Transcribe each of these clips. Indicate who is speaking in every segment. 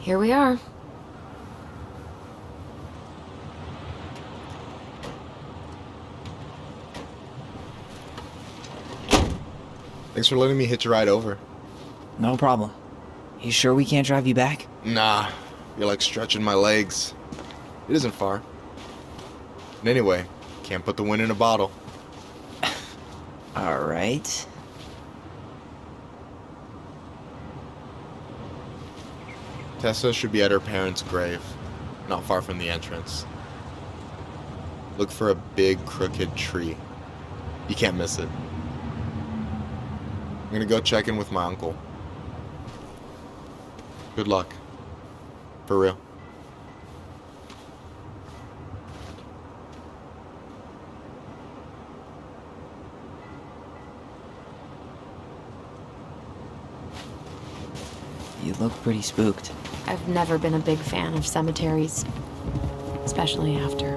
Speaker 1: here we are.
Speaker 2: Thanks for letting me hitch a ride over.
Speaker 3: No problem. You sure we can't drive you back?
Speaker 2: Nah, you're like stretching my legs. It isn't far. And anyway, can't put the wind in a bottle.
Speaker 3: Alright.
Speaker 2: Tessa should be at her parents' grave, not far from the entrance. Look for a big crooked tree. You can't miss it. I'm gonna go check in with my uncle. Good luck. For real.
Speaker 3: You look pretty spooked.
Speaker 1: I've never been a big fan of cemeteries. Especially after,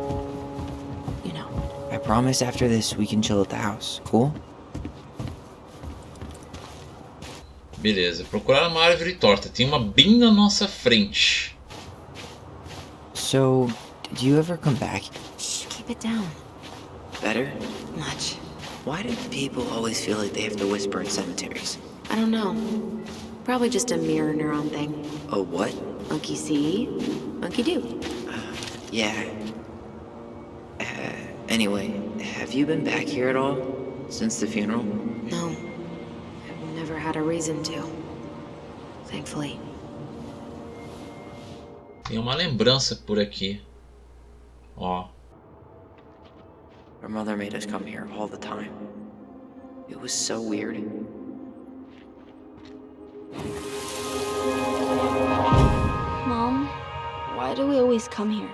Speaker 1: you know.
Speaker 3: I promise after this we can chill at the house. Cool?
Speaker 4: Beleza, procurar uma árvore torta. Tem uma bem na nossa frente.
Speaker 3: So, did you ever come back?
Speaker 1: Shh, keep it down.
Speaker 3: Better?
Speaker 1: Much.
Speaker 3: Why do people always feel like they have to whisper in cemeteries?
Speaker 1: I don't know. Probably just a mirror neuron thing.
Speaker 3: Oh, what?
Speaker 1: Monkey see, monkey do.
Speaker 3: Yeah. Anyway, have you been back here at all? Since the funeral?
Speaker 1: No. I've never had a reason to. Thankfully.
Speaker 4: Tem uma lembrança por aqui. Ó.
Speaker 3: Our mother made us come here all the time. It was so weird.
Speaker 5: Mom, why do we always come here?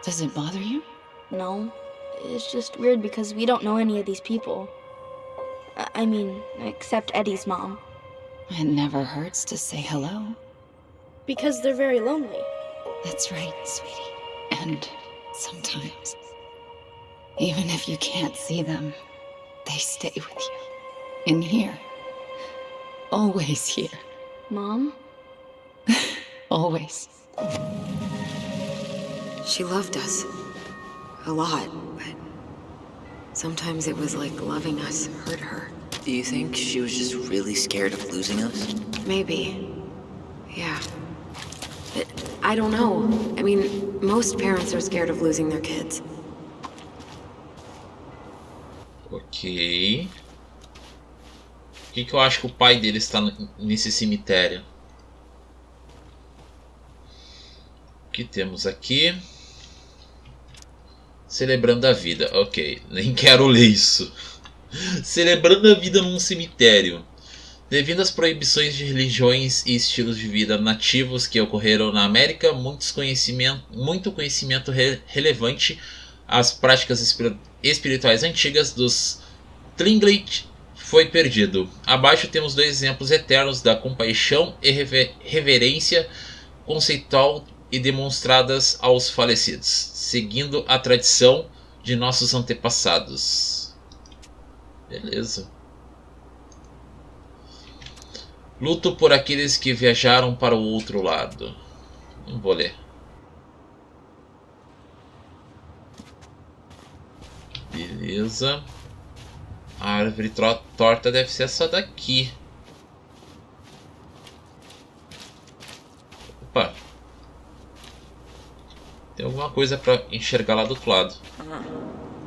Speaker 6: Does it bother you?
Speaker 5: No, it's just weird because we don't know any of these people. I mean, except Eddie's mom.
Speaker 6: It never hurts to say hello.
Speaker 5: Because they're very lonely.
Speaker 6: That's right, sweetie. And sometimes, even if you can't see them, they stay with you. In here. Always here.
Speaker 5: Mom?
Speaker 6: Always.
Speaker 1: She loved us. A lot, but sometimes it was like loving us hurt her.
Speaker 3: Do you think she was just really scared of losing us?
Speaker 1: Maybe. Yeah. But I don't know. I mean, most parents are scared of losing their kids.
Speaker 4: Ok. Por que eu acho que o pai dele está nesse cemitério? O que temos aqui? Celebrando a vida. Ok, nem quero ler isso. Celebrando a vida num cemitério. Devido às proibições de religiões e estilos de vida nativos que ocorreram na América, muito conhecimento relevante às práticas espirituais antigas dos Tlingit foi perdido. Abaixo temos dois exemplos eternos da compaixão e reverência conceitual e demonstradas aos falecidos, seguindo a tradição de nossos antepassados. Beleza. Luto por aqueles que viajaram para o outro lado. Não vou ler. Beleza. A árvore torta deve ser essa daqui. Opa. Tem alguma coisa para enxergar lá do outro lado.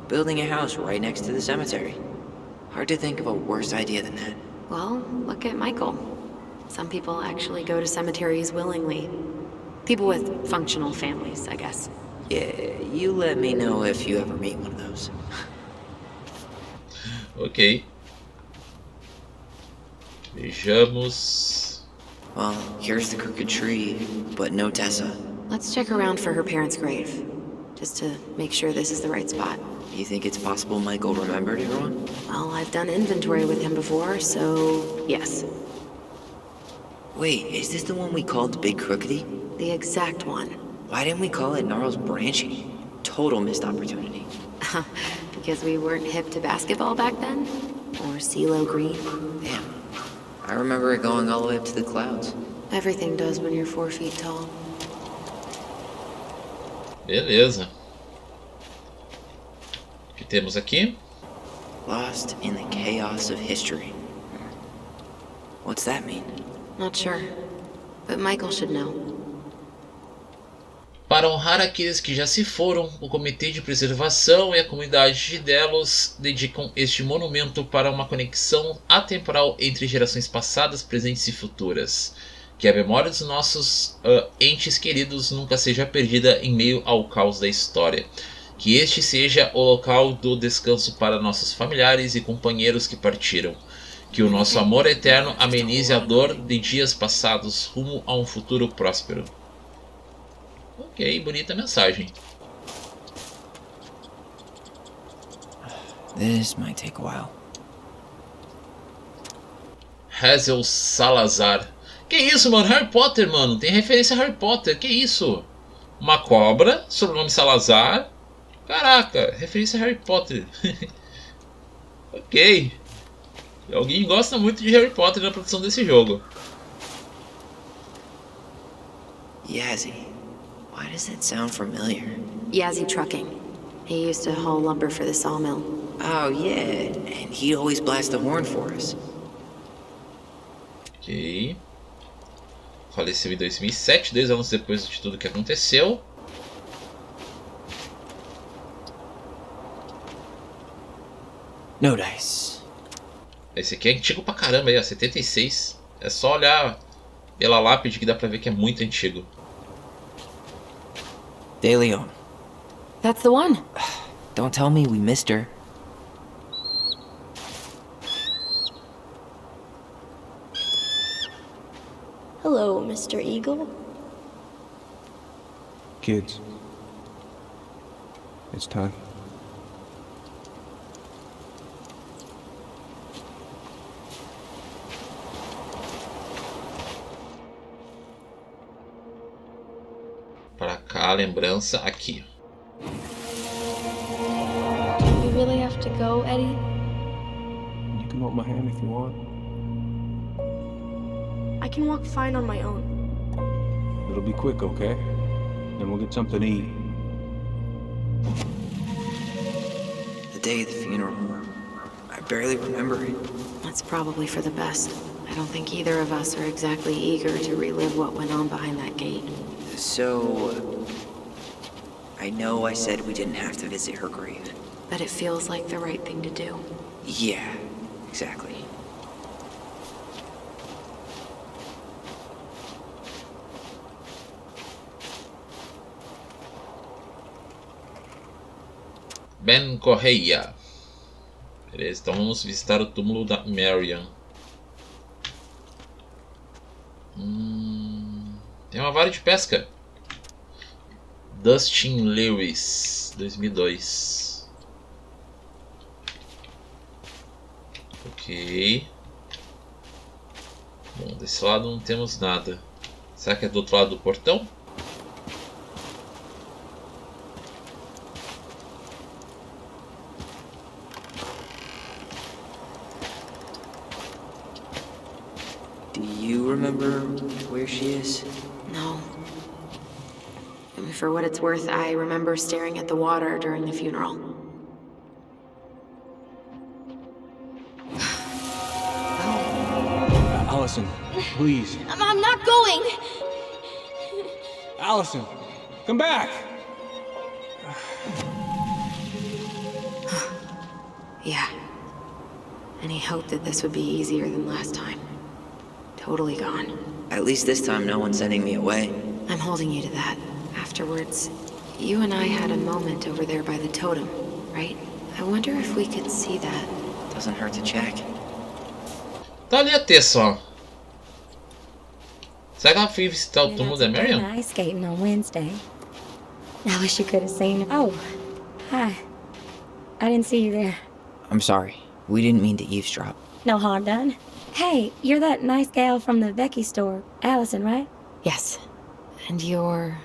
Speaker 3: Building a house right next to the cemetery. Hard to think of a worse idea than that.
Speaker 1: Well, look at Michael. Some people actually go to cemeteries willingly. People with functional families, I guess.
Speaker 3: Yeah, you let me know if you ever meet one of those.
Speaker 4: Ok. Vejamos.
Speaker 3: Well, here's the crooked tree, but no Tessa.
Speaker 1: Let's check around for her parents' grave, just to make sure this is the right spot.
Speaker 3: You think it's possible Michael remembered everyone?
Speaker 1: Well, I've done inventory with him before, so yes.
Speaker 3: Wait, is this the one we called the Big Crookedy?
Speaker 1: The exact one.
Speaker 3: Why didn't we call it Gnarls Branching? Total missed opportunity.
Speaker 1: Because we weren't hip to basketball back then? Or CeeLo Green?
Speaker 3: Damn. I remember it going all the way up to the clouds.
Speaker 1: Everything does when you're 4 feet tall.
Speaker 4: Beleza. O que temos aqui?
Speaker 3: Lost in the chaos of history. What's that mean?
Speaker 1: Not sure. But Michael should know.
Speaker 4: Para honrar aqueles que já se foram, o Comitê de Preservação e a comunidade de Delos dedicam este monumento para uma conexão atemporal entre gerações passadas, presentes e futuras. Que a memória dos nossos entes queridos nunca seja perdida em meio ao caos da história. Que este seja o local do descanso para nossos familiares e companheiros que partiram. Que o nosso amor eterno amenize a dor de dias passados rumo a um futuro próspero. Ok, bonita mensagem.
Speaker 3: This might take a while.
Speaker 4: Hazel Salazar. Que isso, mano? Harry Potter, mano. Tem referência a Harry Potter. Que isso? Uma cobra, sobrenome Salazar. Caraca, referência a Harry Potter. Ok. Alguém gosta muito de Harry Potter na produção desse jogo.
Speaker 3: Yazzie. Why does that sound familiar?
Speaker 1: Yazzie Trucking. He used to haul lumber for the sawmill.
Speaker 3: Oh, yeah. And he'd always blast the horn for us.
Speaker 4: Ok. Faleceu em 2007, 2 anos depois de tudo que aconteceu.
Speaker 3: No dice.
Speaker 4: Esse aqui é antigo pra caramba aí, ó, 76. É só olhar pela lápide que dá pra ver que é muito antigo.
Speaker 3: De Leon.
Speaker 1: That's the one.
Speaker 3: Don't tell me we missed her.
Speaker 5: Hello, Mr. Eagle.
Speaker 7: Kids, it's time.
Speaker 4: Pra cá, a lembrança aqui.
Speaker 5: You really have to go, Eddie?
Speaker 7: You can hold my hand if you want.
Speaker 5: I can walk fine on my own.
Speaker 7: It'll be quick, okay? Then we'll get something to eat.
Speaker 3: The day of the funeral. I barely remember it.
Speaker 1: That's probably for the best. I don't think either of us are exactly eager to relive what went on behind that gate.
Speaker 3: So, I know I said we didn't have to visit her grave.
Speaker 1: But it feels like the right thing to do.
Speaker 3: Yeah, exactly.
Speaker 4: Ben Correia. Beleza, então vamos visitar o túmulo da Marian. Tem uma vara de pesca. Dustin Lewis, 2002. Ok. Bom, desse lado não temos nada. Será que é do outro lado do portão?
Speaker 3: Do you remember where she is?
Speaker 1: No. I mean, for what it's worth, I remember staring at the water during the funeral.
Speaker 7: Allison, please.
Speaker 5: I'm not going!
Speaker 7: Allison, come back!
Speaker 1: Yeah. Any hope that this would be easier than last time? Totally gone.
Speaker 3: At least this time no one's sending me away.
Speaker 1: I'm holding you to that. Afterwards, you and I had a moment over there by the totem, right? I wonder if we could see that.
Speaker 3: Doesn't hurt to check.
Speaker 4: Tá ali a Tessa, ó. Será que ela foi visitar o túmulo da Marian?
Speaker 8: Ice skating on Wednesday. I wish you could have seen her. Oh, hi. I didn't see you there.
Speaker 3: I'm sorry. We didn't mean to eavesdrop.
Speaker 8: No harm done. Hey, you're that nice gal from the Vecchi store, Allison, right?
Speaker 1: Yes. And you're...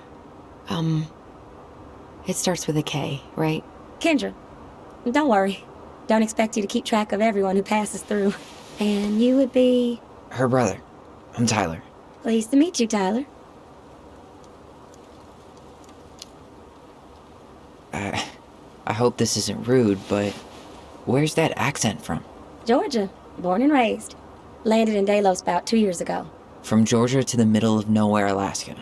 Speaker 1: It starts with a K, right?
Speaker 8: Kendra. Don't worry. Don't expect you to keep track of everyone who passes through. And you would be...
Speaker 3: Her brother. I'm Tyler.
Speaker 8: Pleased to meet you, Tyler.
Speaker 3: I hope this isn't rude, but where's that accent from?
Speaker 8: Georgia, born and raised. Landed in Delos about 2 years ago.
Speaker 3: From Georgia to the middle of nowhere, Alaska.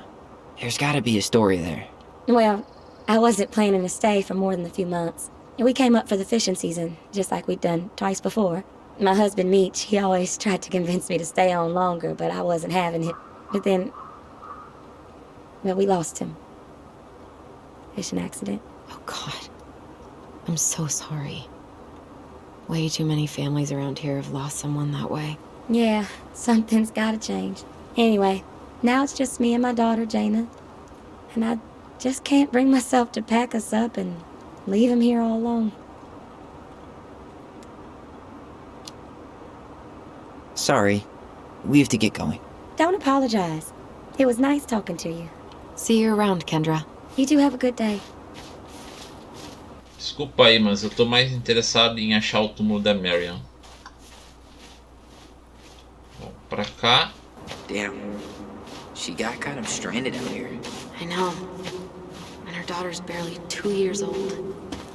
Speaker 3: There's gotta be a story there.
Speaker 8: Well, I wasn't planning to stay for more than a few months. We came up for the fishing season, just like we'd done twice before. My husband, Meech, he always tried to convince me to stay on longer, but I wasn't having it. But then... well, we lost him. Fishing accident.
Speaker 1: Oh, God. I'm so sorry. Way too many families around here have lost someone that way.
Speaker 8: Yeah, something's gotta change. Anyway, now it's just me and my daughter, Jaina. And I just can't bring myself to pack us up and leave him here all alone.
Speaker 3: Sorry. We have to get going.
Speaker 8: Don't apologize. It was nice talking to you.
Speaker 1: See you around, Kendra.
Speaker 8: You two have a good day.
Speaker 4: Desculpa aí, mas eu tô mais interessado em achar o túmulo da Marion. Bom, pra cá.
Speaker 3: Damn. She got kind of stranded out here.
Speaker 1: I know. And her daughter's barely 2 years old.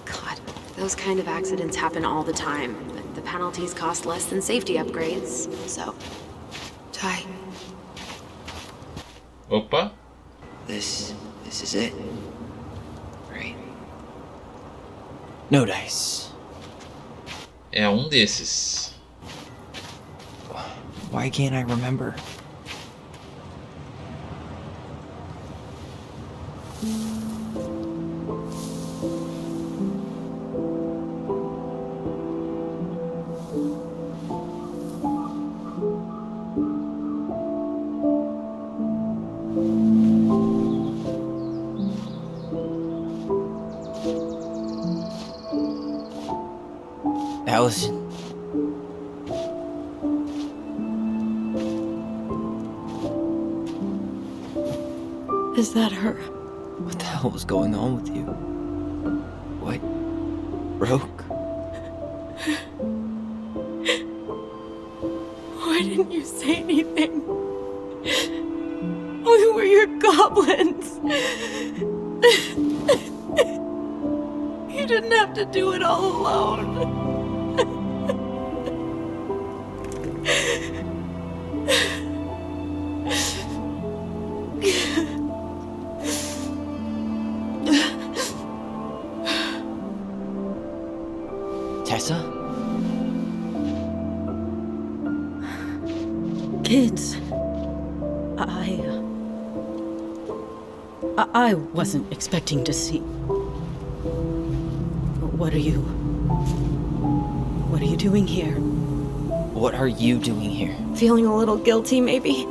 Speaker 1: God, those kind of accidents happen all the time. But the penalties cost less than safety upgrades, so... Ty.
Speaker 4: Opa.
Speaker 3: This is it. Right. No dice.
Speaker 4: É um desses.
Speaker 3: Why can't I remember? Allison.
Speaker 1: Is that her?
Speaker 3: What the hell was going on with you? What? Broke?
Speaker 1: Why didn't you say anything? We were your goblins. You didn't have to do it all alone.
Speaker 3: Tessa?
Speaker 9: Kids, I wasn't expecting to see. What are you doing here?
Speaker 3: What are you doing here?
Speaker 1: Feeling a little guilty, maybe?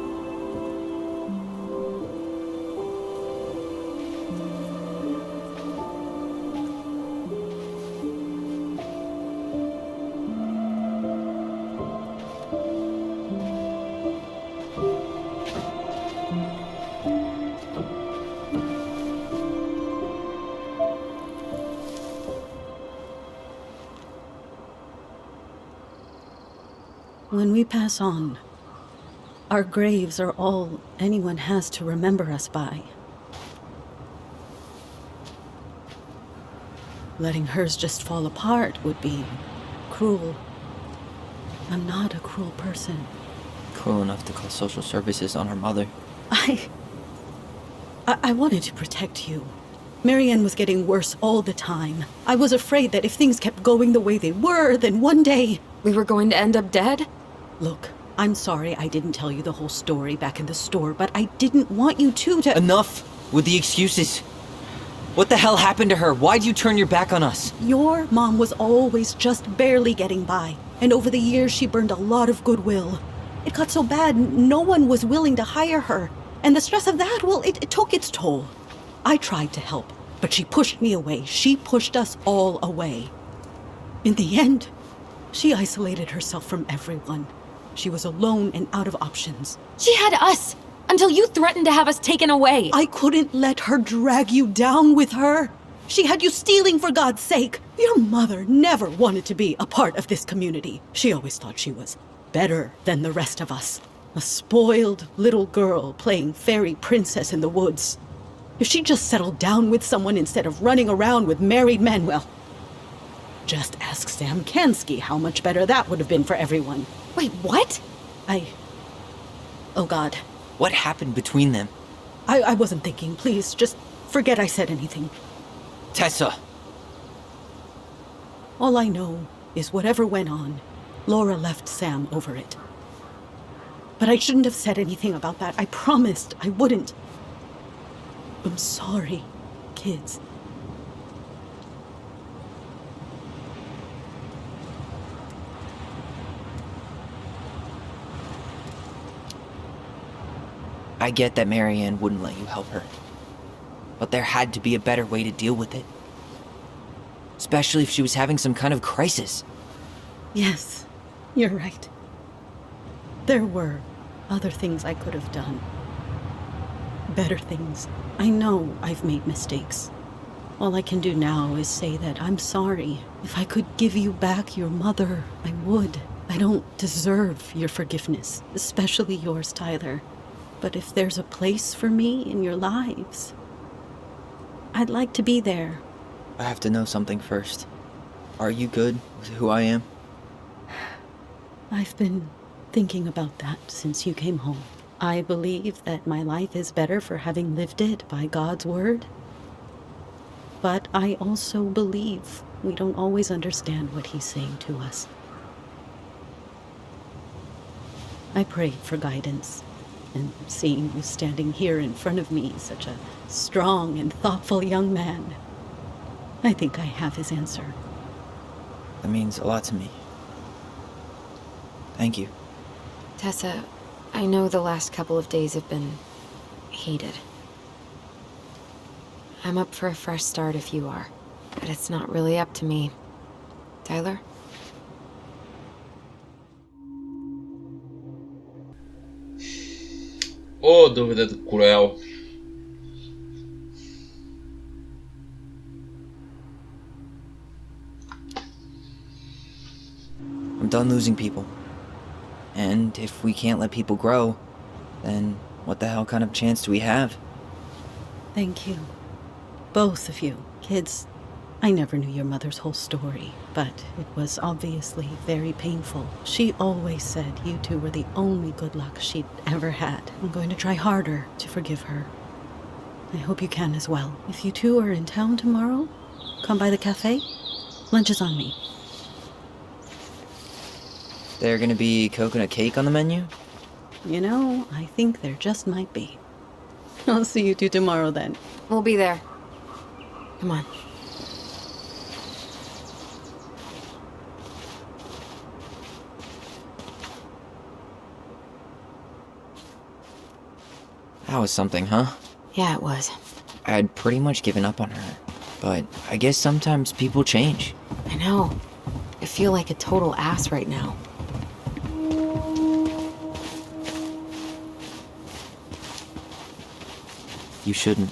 Speaker 9: When we pass on, our graves are all anyone has to remember us by. Letting hers just fall apart would be cruel. I'm not a cruel person.
Speaker 3: Cruel enough to call social services on her mother.
Speaker 9: I wanted to protect you. Marianne was getting worse all the time. I was afraid that if things kept going the way they were, then one day...
Speaker 1: We were going to end up dead?
Speaker 9: Look, I'm sorry I didn't tell you the whole story back in the store, but I didn't want you to...
Speaker 3: Enough with the excuses. What the hell happened to her? Why'd you turn your back on us?
Speaker 9: Your mom was always just barely getting by, and over the years she burned a lot of goodwill. It got so bad, no one was willing to hire her. And the stress of that, well, it took its toll. I tried to help, but she pushed me away. She pushed us all away. In the end, she isolated herself from everyone. She was alone and out of options.
Speaker 1: She had us! Until you threatened to have us taken away!
Speaker 9: I couldn't let her drag you down with her. She had you stealing for God's sake. Your mother never wanted to be a part of this community. She always thought she was better than the rest of us. A spoiled little girl playing fairy princess in the woods. If she just settled down with someone instead of running around with married men, well, just ask Sam Kansky how much better that would have been for everyone.
Speaker 5: Wait, what?
Speaker 9: Oh God.
Speaker 3: What happened between them?
Speaker 9: I wasn't thinking. Please, just forget I said anything.
Speaker 3: Tessa!
Speaker 9: All I know is whatever went on, Laura left Sam over it. But I shouldn't have said anything about that. I promised I wouldn't. I'm sorry, kids.
Speaker 3: I get that Marianne wouldn't let you help her. But there had to be a better way to deal with it. Especially if she was having some kind of crisis.
Speaker 9: Yes, you're right. There were other things I could have done. Better things. I know I've made mistakes. All I can do now is say that I'm sorry. If I could give you back your mother, I would. I don't deserve your forgiveness, especially yours, Tyler. But if there's a place for me in your lives, I'd like to be there.
Speaker 3: I have to know something first. Are you good with who I am?
Speaker 9: I've been thinking about that since you came home. I believe that my life is better for having lived it by God's word. But I also believe we don't always understand what he's saying to us. I pray for guidance. And seeing you standing here in front of me, such a strong and thoughtful young man, I think I have his answer.
Speaker 3: That means a lot to me. Thank you.
Speaker 1: Tessa, I know the last couple of days have been heated. I'm up for a fresh start if you are, but it's not really up to me. Tyler?
Speaker 4: Ô, dúvida cruel.
Speaker 3: I'm done losing people. And if we can't let people grow, then what the hell kind of chance do we have?
Speaker 9: Thank you. Both of you. Kids, I never knew your mother's whole story, but it was obviously very painful. She always said you two were the only good luck she'd ever had. I'm going to try harder to forgive her. I hope you can as well. If you two are in town tomorrow, come by the cafe. Lunch is on me.
Speaker 3: There gonna be coconut cake on the menu?
Speaker 9: You know, I think there just might be. I'll see you two tomorrow then.
Speaker 1: We'll be there. Come on.
Speaker 3: That was something, huh?
Speaker 1: Yeah, it was.
Speaker 3: I had pretty much given up on her. But I guess sometimes people change.
Speaker 1: I know. I feel like a total ass right now.
Speaker 3: You shouldn't.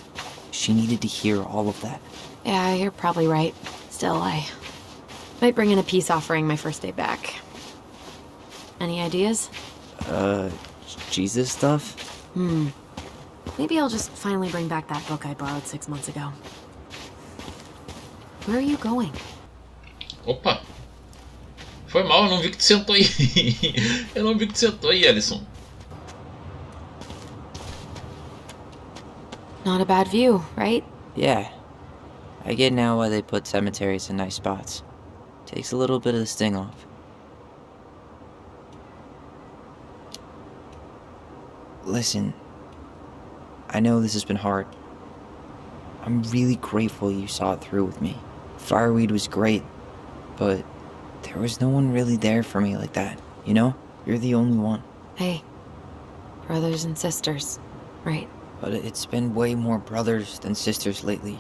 Speaker 3: She needed to hear all of that.
Speaker 1: Yeah, you're probably right. Still, I might bring in a peace offering my first day back. Any ideas?
Speaker 3: Jesus stuff?
Speaker 1: Maybe I'll just finally bring back that book I borrowed 6 months ago. Where are you going?
Speaker 4: Opa! Foi mal, eu não vi que tu sentou aí. Eu não vi que tu sentou aí, Alisson.
Speaker 1: Not a bad view, right?
Speaker 3: Yeah. I get now why they put cemeteries in nice spots. Takes a little bit of the sting off. Listen, I know this has been hard. I'm really grateful you saw it through with me. Fireweed was great, but there was no one really there for me like that, you know? You're the only one.
Speaker 1: Hey, brothers and sisters, right?
Speaker 3: But it's been way more brothers than sisters lately,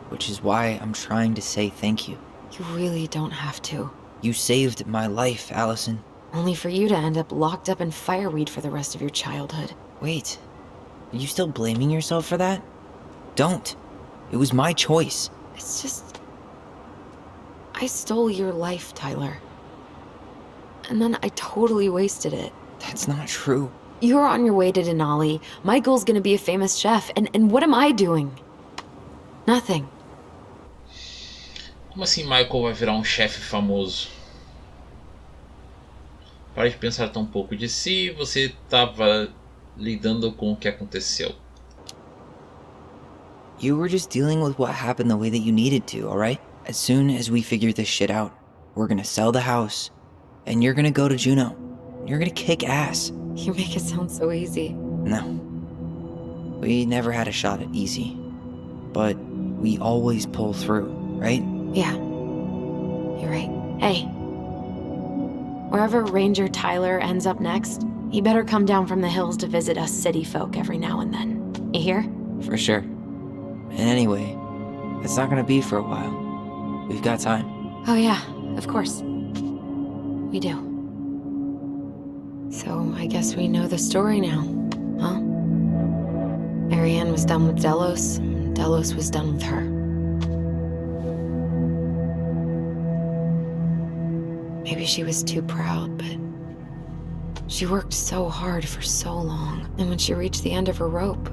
Speaker 3: which is why I'm trying to say thank you.
Speaker 1: You really don't have to.
Speaker 3: You saved my life, Allison.
Speaker 1: Only for you to end up locked up in fireweed for the rest of your childhood.
Speaker 3: Wait, are you still blaming yourself for that? Don't. It was my choice.
Speaker 1: It's just... I stole your life, Tyler. And then I totally wasted it.
Speaker 3: That's not true.
Speaker 1: You're on your way to Denali. Michael's gonna be a famous chef, and what am I doing? Nothing.
Speaker 4: Como assim Michael vai virar um chefe famoso? Pare de pensar tão pouco de si, você estava lidando com o que aconteceu.
Speaker 3: You were just dealing with what happened the way that you needed to, alright? As soon as we figure this shit out, we're gonna sell the house, and you're gonna go to Juneau. You're gonna kick ass.
Speaker 1: You make it sound so easy.
Speaker 3: No. We never had a shot at easy. But we always pull through, right?
Speaker 1: Yeah. You're right. Hey. Wherever Ranger Tyler ends up next, he better come down from the hills to visit us city folk every now and then. You hear?
Speaker 3: For sure. And anyway, it's not gonna be for a while. We've got time.
Speaker 1: Oh yeah, of course. We do. So I guess we know the story now, huh? Marianne was done with Delos, and Delos was done with her. Maybe she was too proud, but she worked so hard for so long, and when she reached the end of her rope,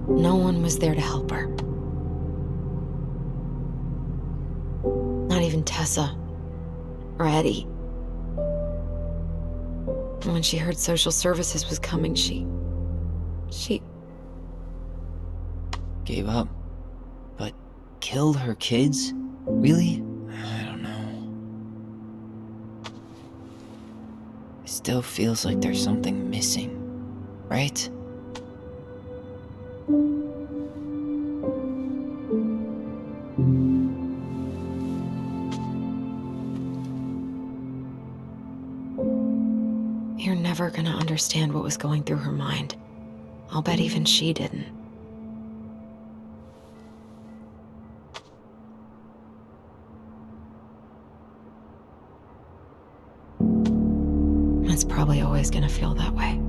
Speaker 1: no one was there to help her. Not even Tessa or Eddie. And when she heard social services was coming, she
Speaker 3: Gave up. But killed her kids? Really? I don't know. It still feels like there's something missing, right?
Speaker 1: You're never gonna understand what was going through her mind. I'll bet even she didn't. It's probably always gonna feel that way.